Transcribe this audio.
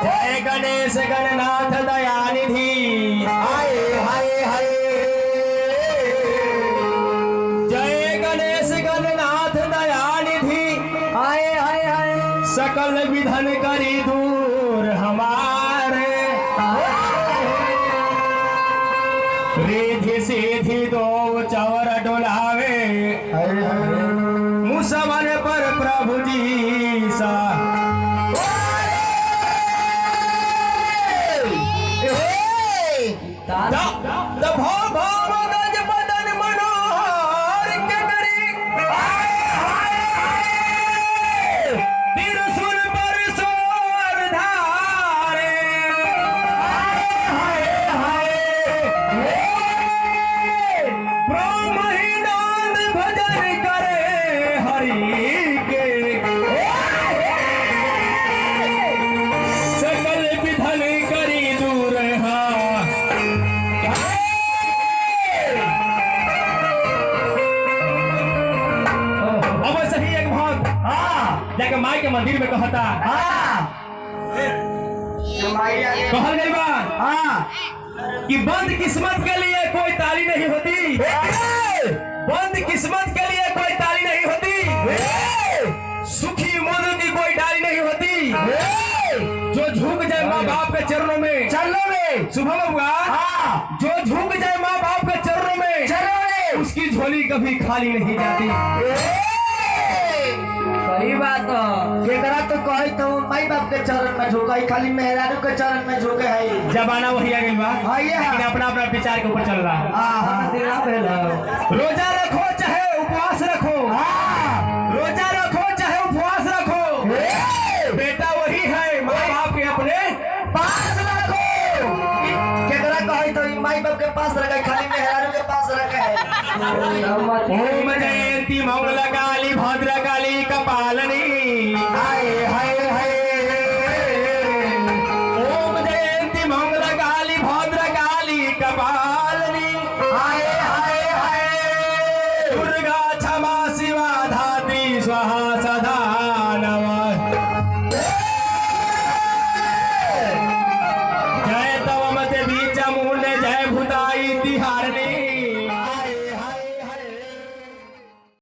जय गणेश गणनाथ दयानिधि हाय हाय हाय जय गणेश गणनाथ दयानिधि हाय हाय हाय सकल विधन करी दूर हमारे रिधि सीधी दो चवर डोलावे मुसवन पर प्रभु जी सा भव भव गज बदन मनोहर के करी तिरसुल पर सोर धारे ब्रह्महीनाद भजन करे हरि के सकल विधन करी दूर जाके माई के मंदिर में कहता कहल गई बात कि बंद किस्मत के लिए कोई ताली नहीं होती, बंद किस्मत के लिए कोई ताली नहीं होती, सुखी मधु की कोई डाली नहीं होती, जो झुक जाए माँ बाप के चरणों में शुभम हुआ, जो झुक जाए माँ बाप के चरणों में उसकी झोली कभी खाली नहीं जाती। सही बात केकरा तो कही तो माई बाप के चरण में झुकाई, खाली मेहरारू के चरण में झुके है। जमाना वही आ गई बा, लेकिन अपना अपना विचार के ऊपर चल रहा है। रोजा रखो चाहे उपवास रखो, रोजा रखो चाहे उपवास रखो, बेटा वही है माँ बाप के अपने पास रखो। केकरा कही तो माई बाप के पास रखे, खाली मेहरारू के पास रखे है। ओम जयंती मंगल काली भद्र काली कपा